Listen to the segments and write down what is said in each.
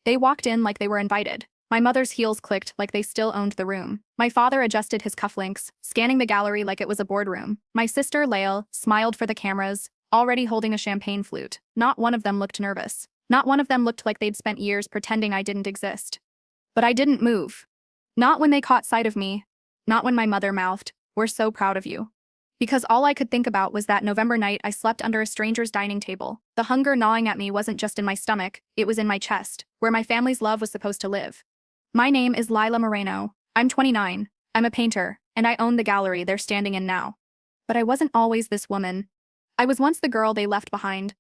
They walked in like they were invited. My mother's heels clicked like they still owned the room. My father adjusted his cufflinks, scanning the gallery like it was a boardroom. My sister, Lael, smiled for the cameras, already holding a champagne flute. Not one of them looked nervous. Not one of them looked like they'd spent years pretending I didn't exist. But I didn't move. Not when they caught sight of me. Not when my mother mouthed, "We're so proud of you." Because all I could think about was that November night I slept under a stranger's dining table. The hunger gnawing at me wasn't just in my stomach, it was in my chest, where my family's love was supposed to live. My name is Lila Moreno. I'm 29. I'm a painter, and I own the gallery they're standing in now. But I wasn't always this woman. I was once the girl they left behind.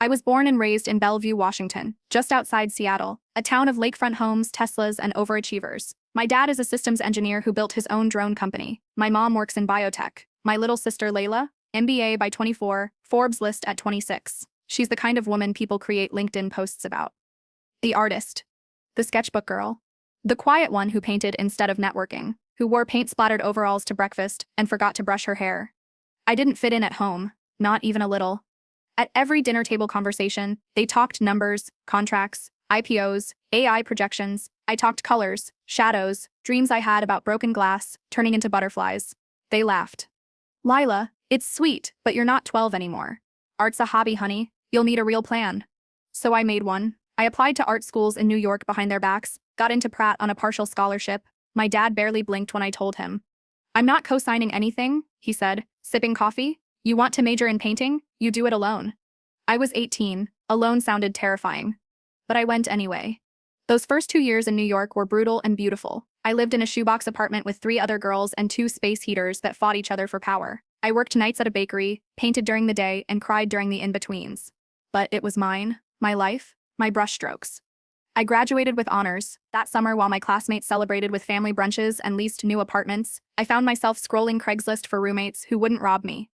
I was born and raised in Bellevue, Washington, just outside Seattle, a town of lakefront homes, Teslas, and overachievers. My dad is a systems engineer who built his own drone company. My mom works in biotech. My little sister Layla, MBA by 24, Forbes list at 26. She's the kind of woman people create LinkedIn posts about. The artist. The sketchbook girl. The quiet one who painted instead of networking, who wore paint-splattered overalls to breakfast and forgot to brush her hair. I didn't fit in at home, not even a little. At every dinner table conversation, they talked numbers, contracts, IPOs, AI projections. I talked colors, shadows, dreams I had about broken glass, turning into butterflies. They laughed. "Lila, it's sweet, but you're not 12 anymore. Art's a hobby, honey. You'll need a real plan." So I made one. I applied to art schools in New York behind their backs, got into Pratt on a partial scholarship. My dad barely blinked when I told him. "I'm not co-signing anything," he said, sipping coffee. "You want to major in painting? You do it alone." I was 18. Alone sounded terrifying. But I went anyway. Those first 2 years in New York were brutal and beautiful. I lived in a shoebox apartment with 3 other girls and 2 space heaters that fought each other for power. I worked nights at a bakery, painted during the day, and cried during the in-betweens. But it was mine, my life, my brushstrokes. I graduated with honors. That summer, while my classmates celebrated with family brunches and leased new apartments, I found myself scrolling Craigslist for roommates who wouldn't rob me.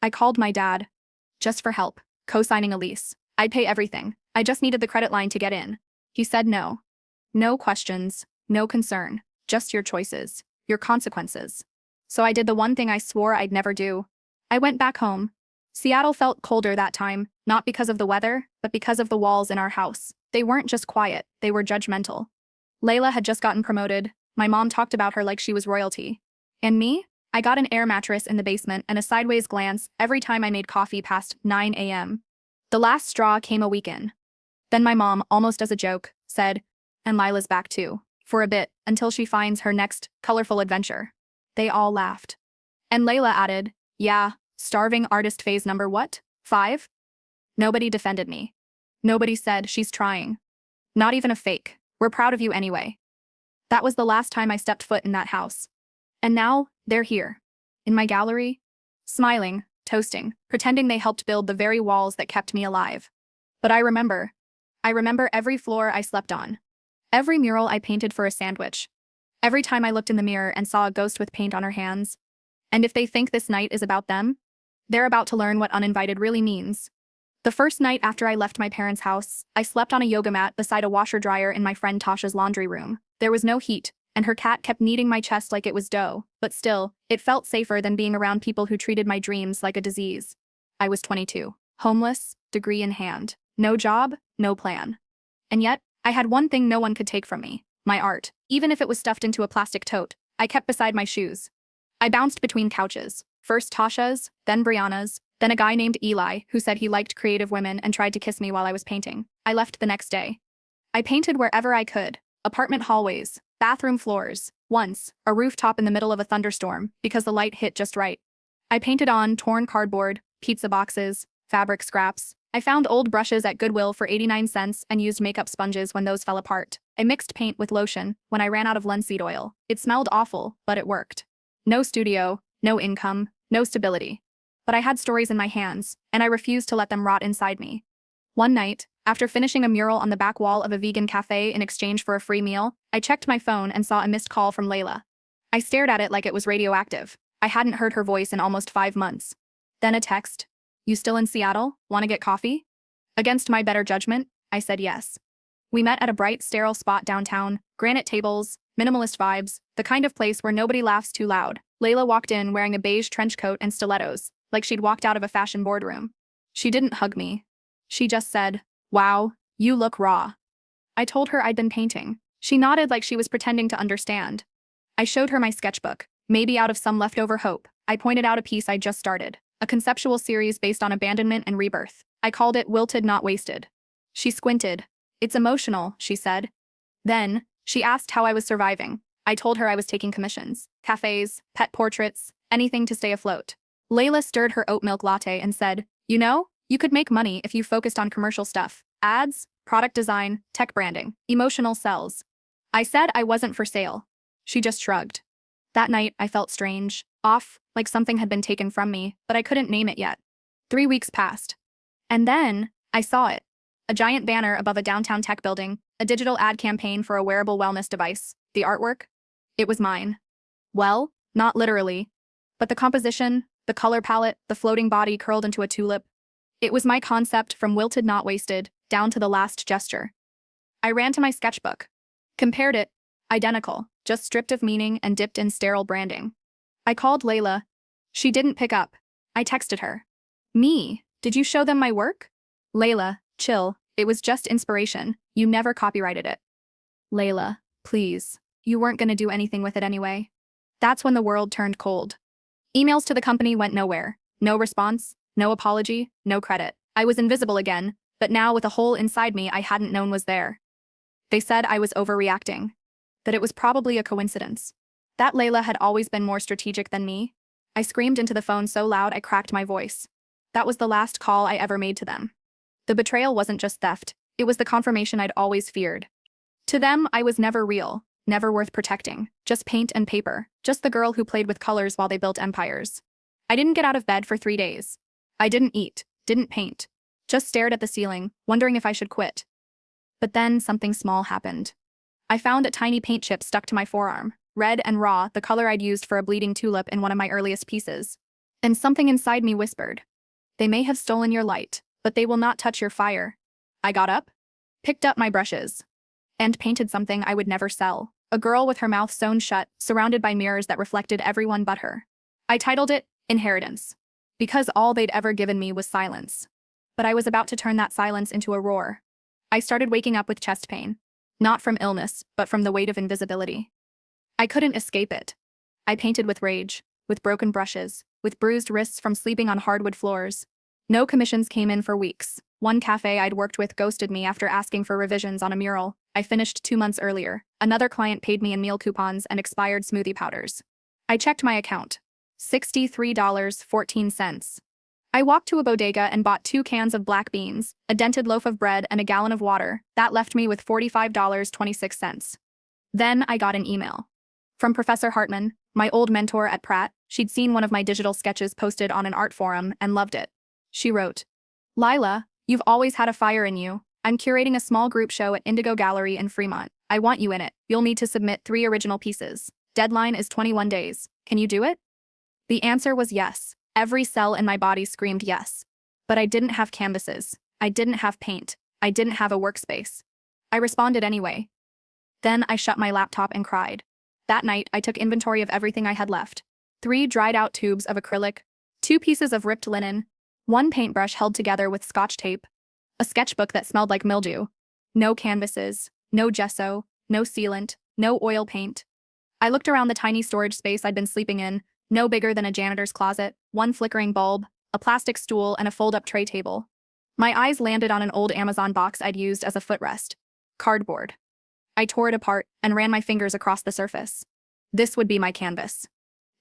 I called my dad. Just for help, co-signing a lease. I'd pay everything. I just needed the credit line to get in. He said no. No questions, no concern, just your choices, your consequences. So I did the one thing I swore I'd never do. I went back home. Seattle felt colder that time, not because of the weather, but because of the walls in our house. They weren't just quiet, they were judgmental. Layla had just gotten promoted. My mom talked about her like she was royalty. And me? I got an air mattress in the basement and a sideways glance every time I made coffee past 9 a.m. The last straw came a week in. Then my mom, almost as a joke, said, "And Lila's back too, for a bit, until she finds her next colorful adventure." They all laughed. And Layla added, "Yeah, starving artist phase number what? 5? Nobody defended me. Nobody said, "She's trying." Not even a fake. "We're proud of you anyway." That was the last time I stepped foot in that house. And now, they're here. In my gallery. Smiling, toasting, pretending they helped build the very walls that kept me alive. But I remember. I remember every floor I slept on. Every mural I painted for a sandwich. Every time I looked in the mirror and saw a ghost with paint on her hands. And if they think this night is about them, they're about to learn what uninvited really means. The first night after I left my parents' house, I slept on a yoga mat beside a washer-dryer in my friend Tasha's laundry room. There was no heat, and her cat kept kneading my chest like it was dough, but still, it felt safer than being around people who treated my dreams like a disease. I was 22, homeless, degree in hand, no job, no plan. And yet, I had one thing no one could take from me, my art. Even if it was stuffed into a plastic tote, I kept beside my shoes. I bounced between couches, first Tasha's, then Brianna's, then a guy named Eli who said he liked creative women and tried to kiss me while I was painting. I left the next day. I painted wherever I could, apartment hallways, bathroom floors, once, a rooftop in the middle of a thunderstorm because the light hit just right. I painted on torn cardboard, pizza boxes, fabric scraps. I found old brushes at Goodwill for 89 cents and used makeup sponges when those fell apart. I mixed paint with lotion when I ran out of linseed oil. It smelled awful, but it worked. No studio, no income, no stability. But I had stories in my hands, and I refused to let them rot inside me. One night, after finishing a mural on the back wall of a vegan cafe in exchange for a free meal, I checked my phone and saw a missed call from Layla. I stared at it like it was radioactive. I hadn't heard her voice in almost 5 months. Then a text. "You still in Seattle? Want to get coffee?" Against my better judgment, I said yes. We met at a bright, sterile spot downtown, granite tables, minimalist vibes, the kind of place where nobody laughs too loud. Layla walked in wearing a beige trench coat and stilettos, like she'd walked out of a fashion boardroom. She didn't hug me. She just said, "Wow, you look raw." I told her I'd been painting. She nodded like she was pretending to understand. I showed her my sketchbook, maybe out of some leftover hope. I pointed out a piece I'd just started, a conceptual series based on abandonment and rebirth. I called it Wilted Not Wasted. She squinted. It's emotional, she said. Then, she asked how I was surviving. I told her I was taking commissions, cafes, pet portraits, anything to stay afloat. Layla stirred her oat milk latte and said, "You know, you could make money if you focused on commercial stuff. Ads, product design, tech branding, emotional sells." I said I wasn't for sale. She just shrugged. That night, I felt strange, off, like something had been taken from me, but I couldn't name it yet. 3 weeks passed. And then, I saw it. A giant banner above a downtown tech building, a digital ad campaign for a wearable wellness device. The artwork? It was mine. Well, not literally. But the composition, the color palette, the floating body curled into a tulip. It was my concept from Wilted Not Wasted, down to the last gesture. I ran to my sketchbook. Compared it. Identical, just stripped of meaning and dipped in sterile branding. I called Layla. She didn't pick up. I texted her. "Me, did you show them my work?" "Layla, chill, it was just inspiration. You never copyrighted it." "Layla, please. You weren't gonna do anything with it anyway." That's when the world turned cold. Emails to the company went nowhere. No response, no apology, no credit. I was invisible again, but now with a hole inside me I hadn't known was there. They said I was overreacting. That it was probably a coincidence. That Layla had always been more strategic than me. I screamed into the phone so loud I cracked my voice. That was the last call I ever made to them. The betrayal wasn't just theft, it was the confirmation I'd always feared. To them, I was never real, never worth protecting, just paint and paper, just the girl who played with colors while they built empires. I didn't get out of bed for 3 days. I didn't eat, didn't paint, just stared at the ceiling, wondering if I should quit. But then something small happened. I found a tiny paint chip stuck to my forearm, red and raw, the color I'd used for a bleeding tulip in one of my earliest pieces. And something inside me whispered, "They may have stolen your light, but they will not touch your fire." I got up, picked up my brushes, and painted something I would never sell. A girl with her mouth sewn shut, surrounded by mirrors that reflected everyone but her. I titled it Inheritance, because all they'd ever given me was silence. But I was about to turn that silence into a roar. I started waking up with chest pain. Not from illness, but from the weight of invisibility. I couldn't escape it. I painted with rage, with broken brushes, with bruised wrists from sleeping on hardwood floors. No commissions came in for weeks. One cafe I'd worked with ghosted me after asking for revisions on a mural I finished 2 months earlier. Another client paid me in meal coupons and expired smoothie powders. I checked my account. $63.14. I walked to a bodega and bought 2 cans of black beans, a dented loaf of bread, and a gallon of water. That left me with $45.26. Then I got an email. From Professor Hartman, my old mentor at Pratt. She'd seen one of my digital sketches posted on an art forum and loved it. She wrote, "Lila, you've always had a fire in you. I'm curating a small group show at Indigo Gallery in Fremont. I want you in it. You'll need to submit 3 original pieces. Deadline is 21 days. Can you do it?" The answer was yes. Every cell in my body screamed yes. But I didn't have canvases. I didn't have paint. I didn't have a workspace. I responded anyway. Then I shut my laptop and cried. That night, I took inventory of everything I had left. 3 dried-out tubes of acrylic, 2 pieces of ripped linen, 1 paintbrush held together with Scotch tape, a sketchbook that smelled like mildew. No canvases, no gesso, no sealant, no oil paint. I looked around the tiny storage space I'd been sleeping in, no bigger than a janitor's closet, 1 flickering bulb, a plastic stool, and a fold-up tray table. My eyes landed on an old Amazon box I'd used as a footrest. Cardboard. I tore it apart and ran my fingers across the surface. This would be my canvas.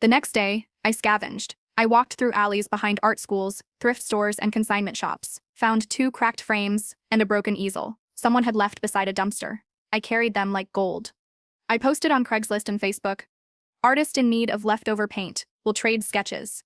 The next day, I scavenged. I walked through alleys behind art schools, thrift stores, and consignment shops, found 2 cracked frames and a broken easel someone had left beside a dumpster. I carried them like gold. I posted on Craigslist and Facebook. Artist in need of leftover paint will trade sketches.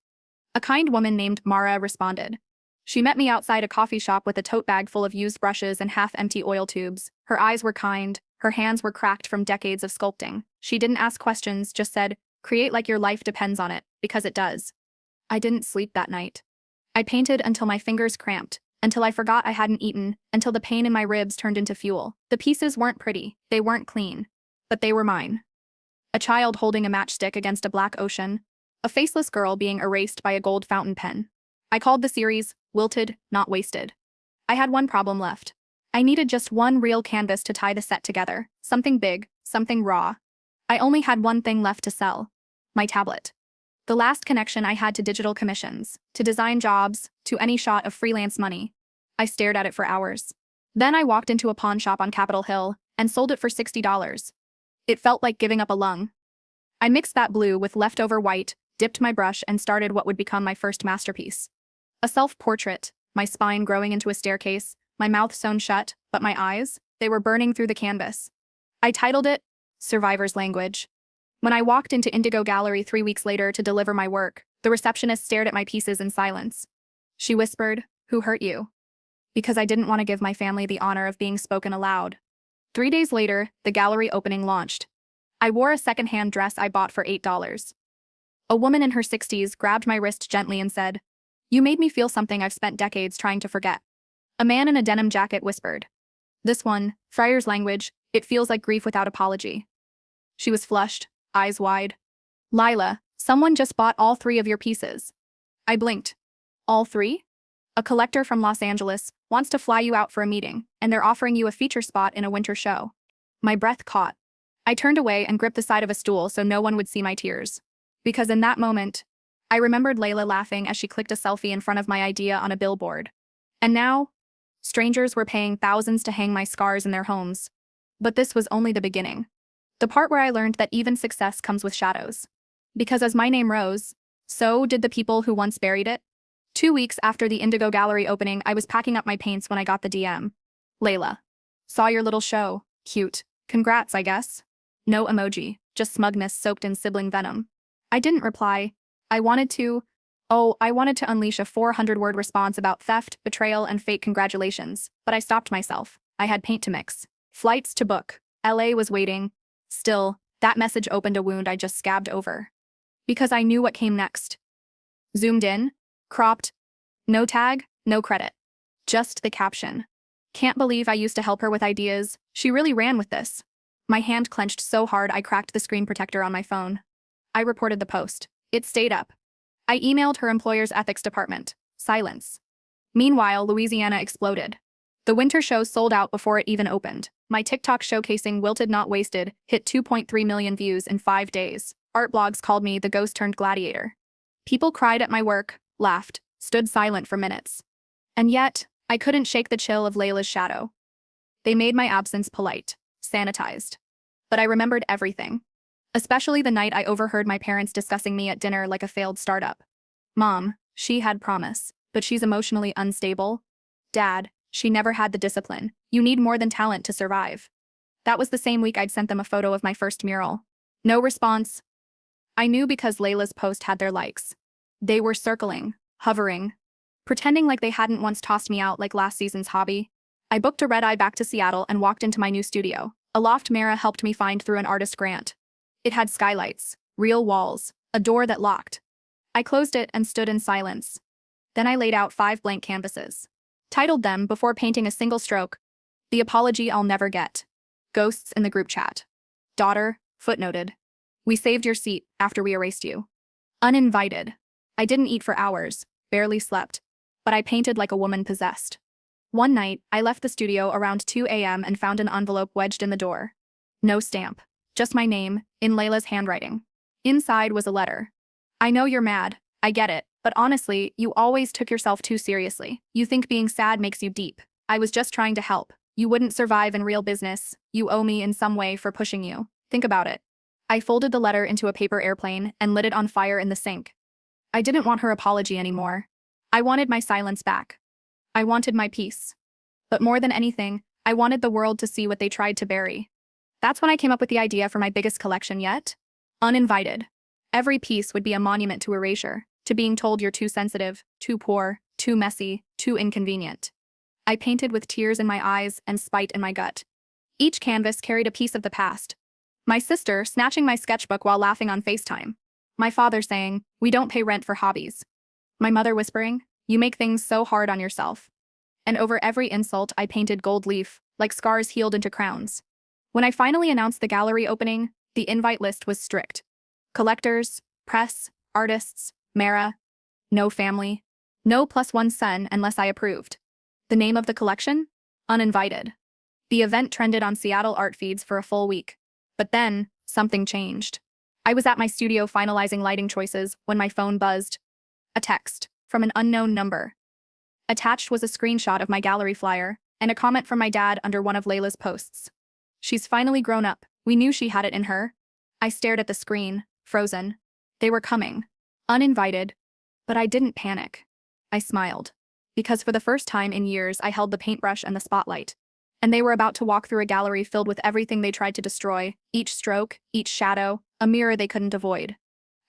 A kind woman named Mara responded. She met me outside a coffee shop with a tote bag full of used brushes and half-empty oil tubes. Her eyes were kind, her hands were cracked from decades of sculpting. She didn't ask questions, just said, "Create like your life depends on it, because it does." I didn't sleep that night. I painted until my fingers cramped, until I forgot I hadn't eaten, until the pain in my ribs turned into fuel. The pieces weren't pretty, they weren't clean, but they were mine. A child holding a matchstick against a black ocean, a faceless girl being erased by a gold fountain pen. I called the series Wilted, Not Wasted. I had one problem left. I needed just one real canvas to tie the set together, something big, something raw. I only had one thing left to sell: my tablet. The last connection I had to digital commissions, to design jobs, to any shot of freelance money. I stared at it for hours. Then I walked into a pawn shop on Capitol Hill and sold it for $60. It felt like giving up a lung. I mixed that blue with leftover white, dipped my brush, and started what would become my first masterpiece. A self-portrait, my spine growing into a staircase, my mouth sewn shut, but my eyes, they were burning through the canvas. I titled it Survivor's Language. When I walked into Indigo Gallery 3 weeks later to deliver my work, the receptionist stared at my pieces in silence. She whispered, "Who hurt you?" Because I didn't want to give my family the honor of being spoken aloud. 3 days later, the gallery opening launched. I wore a secondhand dress I bought for $8. A woman in her 60s grabbed my wrist gently and said, "You made me feel something I've spent decades trying to forget." A man in a denim jacket whispered, "This one, Fryer's Language, it feels like grief without apology." She was flushed, eyes wide. "Lila, someone just bought all 3 of your pieces." I blinked. "All 3? A collector from Los Angeles wants to fly you out for a meeting, and they're offering you a feature spot in a winter show." My breath caught. I turned away and gripped the side of a stool so no one would see my tears. Because in that moment, I remembered Layla laughing as she clicked a selfie in front of my idea on a billboard. And now, strangers were paying thousands to hang my scars in their homes. But this was only the beginning. The part where I learned that even success comes with shadows. Because as my name rose, so did the people who once buried it. 2 weeks after the Indigo Gallery opening, I was packing up my paints when I got the DM. "Layla. Saw your little show. Cute. Congrats, I guess." No emoji, just smugness soaked in sibling venom. I didn't reply. I wanted to unleash a 400-word response about theft, betrayal, and fake congratulations, but I stopped myself. I had paint to mix. Flights to book. LA was waiting. Still, that message opened a wound I just scabbed over. Because I knew what came next. Zoomed in, cropped, no tag, no credit. Just the caption. "Can't believe I used to help her with ideas. She really ran with this." My hand clenched so hard I cracked the screen protector on my phone. I reported the post. It stayed up. I emailed her employer's ethics department. Silence. Meanwhile, Louisiana exploded. The winter show sold out before it even opened. My TikTok showcasing Wilted Not Wasted hit 2.3 million views in 5 days. Art blogs called me the ghost-turned-gladiator. People cried at my work, laughed, stood silent for minutes. And yet, I couldn't shake the chill of Layla's shadow. They made my absence polite, sanitized. But I remembered everything. Especially the night I overheard my parents discussing me at dinner like a failed startup. "Mom, she had promise, but she's emotionally unstable." "Dad, she never had the discipline. You need more than talent to survive." That was the same week I'd sent them a photo of my first mural. No response. I knew because Layla's post had their likes. They were circling, hovering, pretending like they hadn't once tossed me out like last season's hobby. I booked a red-eye back to Seattle and walked into my new studio. A loft Mara helped me find through an artist grant. It had skylights, real walls, a door that locked. I closed it and stood in silence. Then I laid out 5 blank canvases. Titled them, before painting a single stroke, "The Apology I'll Never Get." Ghosts in the group chat. Daughter, footnoted. "We saved your seat after we erased you." Uninvited. I didn't eat for hours, barely slept, but I painted like a woman possessed. One night, I left the studio around 2 a.m. and found an envelope wedged in the door. No stamp. Just my name, in Layla's handwriting. Inside was a letter. "I know you're mad, I get it, but honestly, you always took yourself too seriously. You think being sad makes you deep. I was just trying to help. You wouldn't survive in real business. You owe me in some way for pushing you. Think about it." I folded the letter into a paper airplane and lit it on fire in the sink. I didn't want her apology anymore. I wanted my silence back. I wanted my peace. But more than anything, I wanted the world to see what they tried to bury. That's when I came up with the idea for my biggest collection yet. Uninvited. Every piece would be a monument to erasure, to being told you're too sensitive, too poor, too messy, too inconvenient. I painted with tears in my eyes and spite in my gut. Each canvas carried a piece of the past. My sister snatching my sketchbook while laughing on FaceTime. My father saying, "We don't pay rent for hobbies." My mother whispering, "You make things so hard on yourself." And over every insult, I painted gold leaf, like scars healed into crowns. When I finally announced the gallery opening, the invite list was strict. Collectors, press, artists, Mara. No family. No +1 son unless I approved. The name of the collection? Uninvited. The event trended on Seattle art feeds for a full week. But then, something changed. I was at my studio finalizing lighting choices when my phone buzzed. A text from an unknown number. Attached was a screenshot of my gallery flyer and a comment from my dad under one of Layla's posts. "She's finally grown up. We knew she had it in her." I stared at the screen, frozen. They were coming. Uninvited. But I didn't panic. I smiled. Because for the first time in years I held the paintbrush and the spotlight. And they were about to walk through a gallery filled with everything they tried to destroy, each stroke, each shadow, a mirror they couldn't avoid.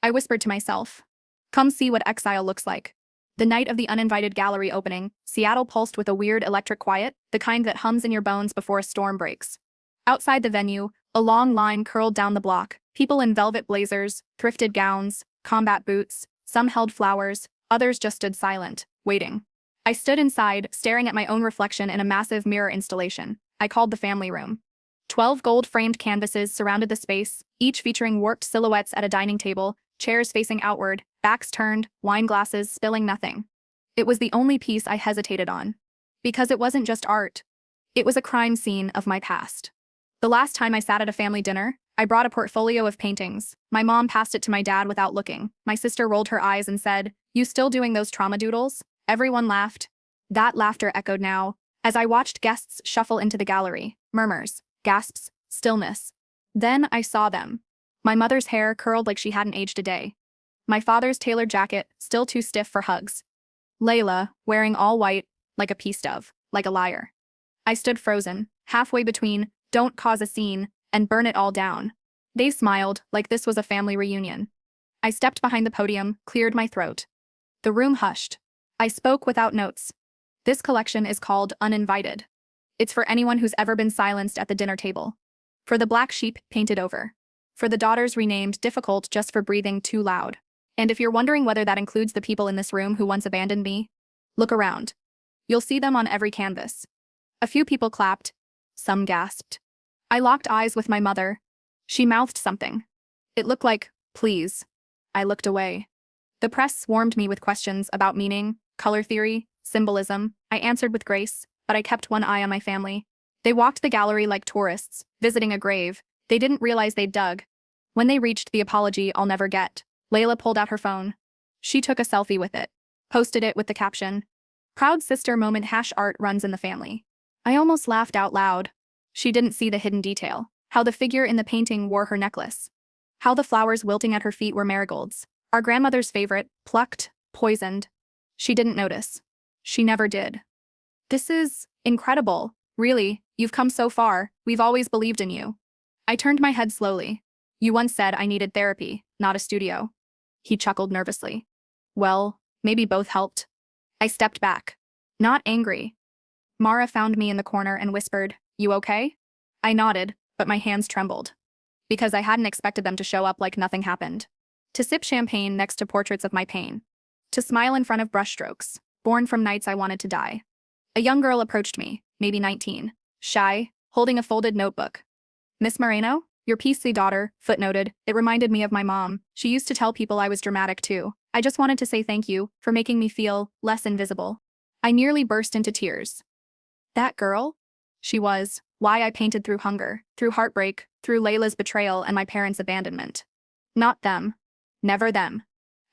I whispered to myself, "Come see what exile looks like." The night of the uninvited gallery opening, Seattle pulsed with a weird electric quiet, the kind that hums in your bones before a storm breaks. Outside the venue, a long line curled down the block, people in velvet blazers, thrifted gowns, combat boots, some held flowers, others just stood silent, waiting. I stood inside, staring at my own reflection in a massive mirror installation. I called the family room. 12 gold-framed canvases surrounded the space, each featuring warped silhouettes at a dining table, chairs facing outward, backs turned, wine glasses spilling nothing. It was the only piece I hesitated on. Because it wasn't just art. It was a crime scene of my past. The last time I sat at a family dinner, I brought a portfolio of paintings. My mom passed it to my dad without looking. My sister rolled her eyes and said, "You still doing those trauma doodles?" Everyone laughed. That laughter echoed now, as I watched guests shuffle into the gallery. Murmurs, gasps, stillness. Then I saw them. My mother's hair curled like she hadn't aged a day. My father's tailored jacket, still too stiff for hugs. Layla, wearing all white, like a peace dove, like a liar. I stood frozen, halfway between, "Don't cause a scene," and "burn it all down." They smiled, like this was a family reunion. I stepped behind the podium, cleared my throat. The room hushed. I spoke without notes. This collection is called Uninvited. It's for anyone who's ever been silenced at the dinner table. For the black sheep painted over. For the daughters renamed difficult just for breathing too loud. And if you're wondering whether that includes the people in this room who once abandoned me, look around. You'll see them on every canvas. A few people clapped. Some gasped. I locked eyes with my mother. She mouthed something. It looked like, "Please." I looked away. The press swarmed me with questions about meaning, color theory, symbolism. I answered with grace, but I kept one eye on my family. They walked the gallery like tourists, visiting a grave. They didn't realize they'd dug. When they reached the apology I'll never get, Layla pulled out her phone. She took a selfie with it, posted it with the caption, "Proud sister moment # art runs in the family." I almost laughed out loud. She didn't see the hidden detail, how the figure in the painting wore her necklace, how the flowers wilting at her feet were marigolds, our grandmother's favorite, plucked, poisoned. She didn't notice. She never did. "This is incredible. Really, you've come so far. We've always believed in you." I turned my head slowly. "You once said I needed therapy, not a studio." He chuckled nervously. "Well, maybe both helped." I stepped back. Not angry. Mara found me in the corner and whispered, "You okay?" I nodded, but my hands trembled. Because I hadn't expected them to show up like nothing happened. To sip champagne next to portraits of my pain. To smile in front of brushstrokes, born from nights I wanted to die. A young girl approached me, maybe 19, shy, holding a folded notebook. "Miss Moreno, your PC daughter," footnoted. It reminded me of my mom. She used to tell people I was dramatic too. "I just wanted to say thank you for making me feel less invisible." I nearly burst into tears. That girl? She was why I painted through hunger, through heartbreak, through Layla's betrayal and my parents' abandonment. Not them. Never them.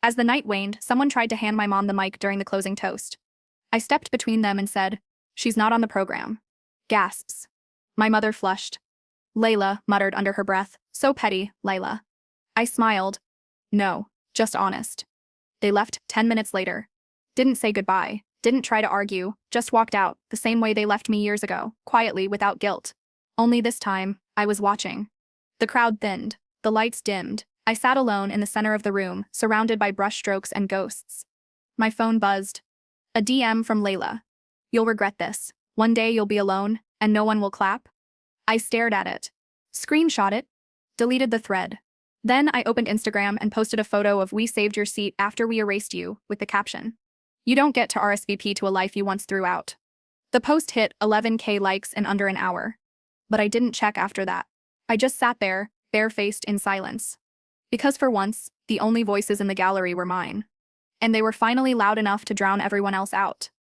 As the night waned, someone tried to hand my mom the mic during the closing toast. I stepped between them and said, "She's not on the program." Gasps. My mother flushed. "Layla," muttered under her breath. "So petty, Layla." I smiled. "No, just honest." They left 10 minutes later. Didn't say goodbye, didn't try to argue, just walked out, the same way they left me years ago, quietly, without guilt. Only this time, I was watching. The crowd thinned, the lights dimmed. I sat alone in the center of the room, surrounded by brushstrokes and ghosts. My phone buzzed. A DM from Layla. "You'll regret this. One day you'll be alone, and no one will clap." I stared at it. Screenshot it. Deleted the thread. Then I opened Instagram and posted a photo of "We saved your seat after we erased you," with the caption, "You don't get to RSVP to a life you once threw out." The post hit 11K likes in under an hour. But I didn't check after that. I just sat there, barefaced in silence. Because for once, the only voices in the gallery were mine. And they were finally loud enough to drown everyone else out.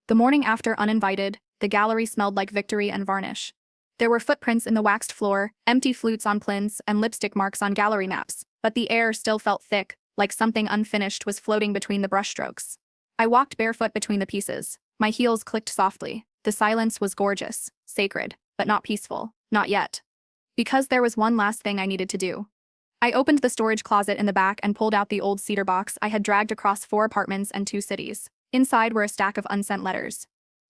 The morning after Uninvited, The gallery smelled like victory and varnish. There were footprints in the waxed floor, empty flutes on plinths, and lipstick marks on gallery maps, but the air still felt thick, like something unfinished was floating between the brushstrokes. I walked barefoot between the pieces. My heels clicked softly. The silence was gorgeous, sacred, but not peaceful. Not yet. Because there was one last thing I needed to do. I opened the storage closet in the back and pulled out the old cedar box I had dragged across 4 apartments and 2 cities. Inside were a stack of unsent letters.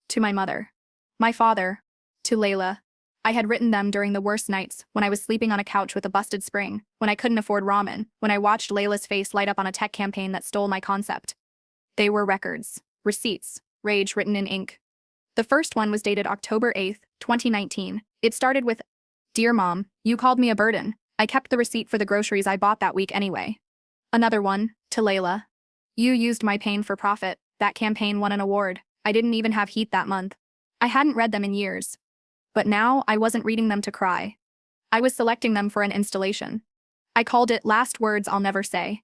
To my mother. My father. To Layla. I had written them during the worst nights, when I was sleeping on a couch with a busted spring, when I couldn't afford ramen, when I watched Layla's face light up on a tech campaign that stole my concept. They were records, receipts, rage written in ink. The first one was dated October 8, 2019. It started with, "Dear Mom, you called me a burden. I kept the receipt for the groceries I bought that week anyway." Another one, to Layla. "You used my pain for profit. That campaign won an award. I didn't even have heat that month." I hadn't read them in years. But now I wasn't reading them to cry. I was selecting them for an installation. I called it Last Words I'll Never Say.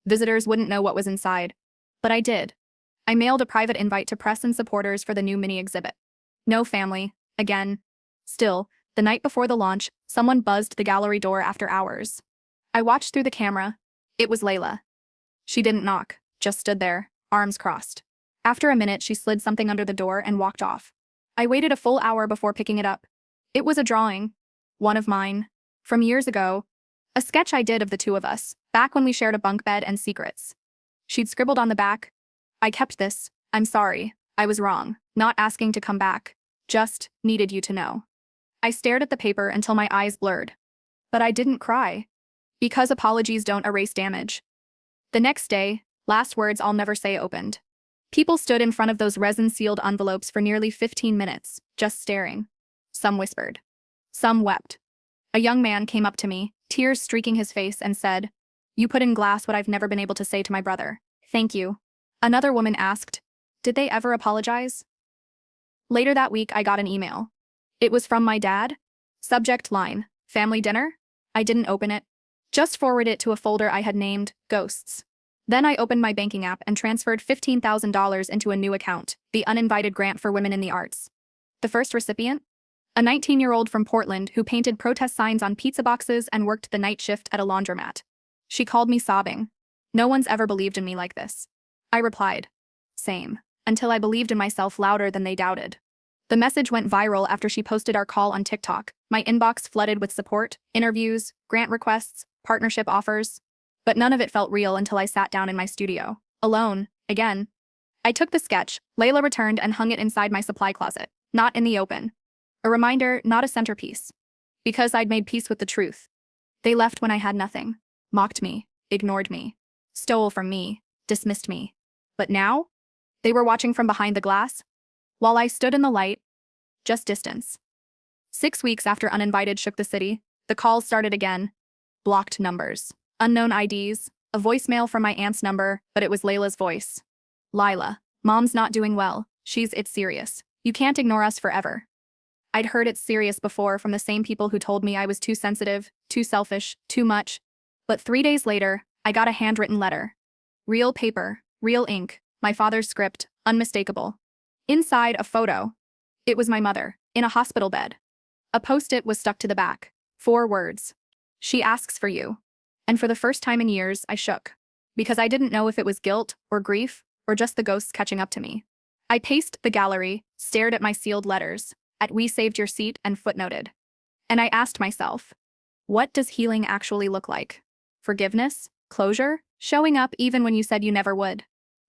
Visitors wouldn't know what was inside. But I did. I mailed a private invite to press and supporters for the new mini exhibit. No family, again. Still, the night before the launch, someone buzzed the gallery door after hours. I watched through the camera. It was Layla. She didn't knock, just stood there, arms crossed. After a minute, she slid something under the door and walked off. I waited a full hour before picking it up. It was a drawing. One of mine. From years ago. A sketch I did of the two of us, back when we shared a bunk bed and secrets. She'd scribbled on the back, "I kept this. I'm sorry. I was wrong. Not asking to come back. Just needed you to know." I stared at the paper until my eyes blurred. But I didn't cry. Because apologies don't erase damage. The next day, Last Words I'll Never Say opened. People stood in front of those resin-sealed envelopes for nearly 15 minutes, just staring. Some whispered. Some wept. A young man came up to me, tears streaking his face, and said, "You put in glass what I've never been able to say to my brother. Thank you." Another woman asked, "Did they ever apologize?" Later that week, I got an email. It was from my dad. Subject line, "Family dinner?" I didn't open it. Just forward it to a folder I had named Ghosts. Then I opened my banking app and transferred $15,000 into a new account, the Uninvited Grant for Women in the Arts. The first recipient? A 19-year-old from Portland who painted protest signs on pizza boxes and worked the night shift at a laundromat. She called me sobbing. "No one's ever believed in me like this." I replied, "Same," until I believed in myself louder than they doubted. The message went viral after she posted our call on TikTok. My inbox flooded with support, interviews, grant requests, partnership offers. But none of it felt real until I sat down in my studio, alone, again. I took the sketch, Layla returned, and hung it inside my supply closet, not in the open. A reminder, not a centerpiece. Because I'd made peace with the truth. They left when I had nothing, mocked me, ignored me, stole from me, dismissed me. But now? They were watching from behind the glass, while I stood in the light, just distance. 6 weeks after Uninvited shook the city, the calls started again. Blocked numbers. Unknown IDs, a voicemail from my aunt's number, but it was Layla's voice. "Lila, Mom's not doing well. It's serious. You can't ignore us forever." I'd heard it's serious before from the same people who told me I was too sensitive, too selfish, too much. But 3 days later, I got a handwritten letter. Real paper, real ink, my father's script, unmistakable. Inside, a photo. It was my mother, in a hospital bed. A post-it was stuck to the back. 4 words. "She asks for you." And for the first time in years, I shook. Because I didn't know if it was guilt, or grief, or just the ghosts catching up to me. I paced the gallery, stared at my sealed letters, at "We saved your seat" and footnoted. And I asked myself, what does healing actually look like? Forgiveness? Closure? Showing up even when you said you never would?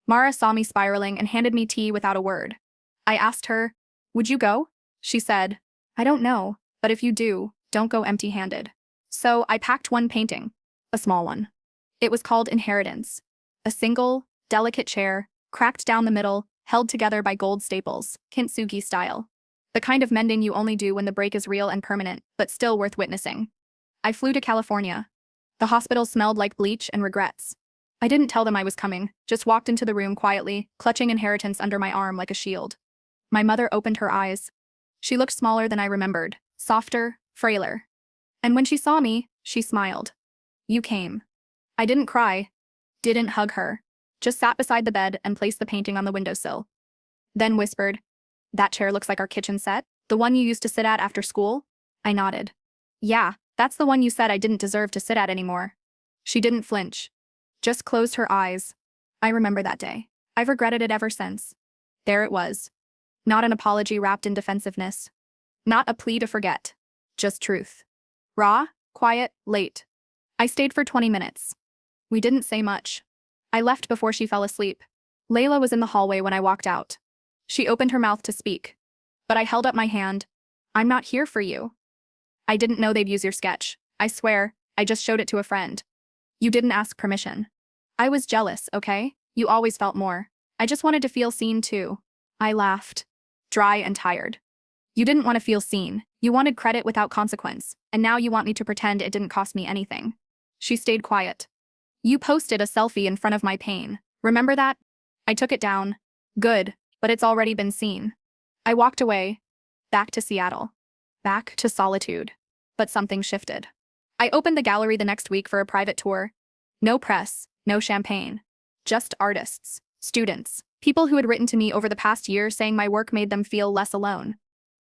Mara saw me spiraling and handed me tea without a word. I asked her, "Would you go?" She said, "I don't know, but if you do, don't go empty-handed." So I packed one painting. A small one. It was called Inheritance. A single, delicate chair, cracked down the middle, held together by gold staples, kintsugi style. The kind of mending you only do when the break is real and permanent, but still worth witnessing. I flew to California. The hospital smelled like bleach and regrets. I didn't tell them I was coming, just walked into the room quietly, clutching Inheritance under my arm like a shield. My mother opened her eyes. She looked smaller than I remembered, softer, frailer. And when she saw me, she smiled. "You came." I didn't cry, didn't hug her, just sat beside the bed and placed the painting on the windowsill. Then whispered, That chair looks like our kitchen set? The one you used to sit at after school? I nodded. Yeah, that's the one you said I didn't deserve to sit at anymore. She didn't flinch. Just closed her eyes. I remember that day. I've regretted it ever since. There it was. Not an apology wrapped in defensiveness. Not a plea to forget. Just truth. Raw, quiet, late. I stayed for 20 minutes. We didn't say much. I left before she fell asleep. Layla was in the hallway when I walked out. She opened her mouth to speak. But I held up my hand. I'm not here for you. I didn't know they'd use your sketch. I swear, I just showed it to a friend. You didn't ask permission. I was jealous, okay? You always felt more. I just wanted to feel seen too. I laughed. Dry and tired. You didn't want to feel seen. You wanted credit without consequence, and now you want me to pretend it didn't cost me anything. She stayed quiet. You posted a selfie in front of my pain. Remember that? I took it down. Good, but it's already been seen. I walked away. Back to Seattle. Back to solitude. But something shifted. I opened the gallery the next week for a private tour. No press, no champagne. Just artists, students, people who had written to me over the past year saying my work made them feel less alone.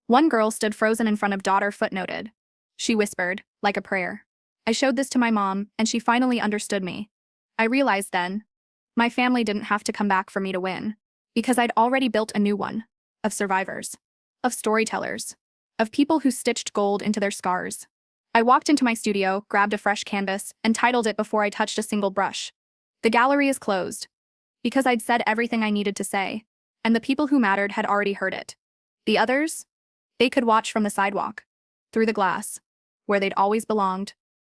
One girl stood frozen in front of daughter footnoted. She whispered, like a prayer. I showed this to my mom, and she finally understood me. I realized then, my family didn't have to come back for me to win, because I'd already built a new one, of survivors, of storytellers, of people who stitched gold into their scars. I walked into my studio, grabbed a fresh canvas, and titled it before I touched a single brush. The gallery is closed, because I'd said everything I needed to say, and the people who mattered had already heard it. The others? They could watch from the sidewalk, through the glass, where they'd always belonged.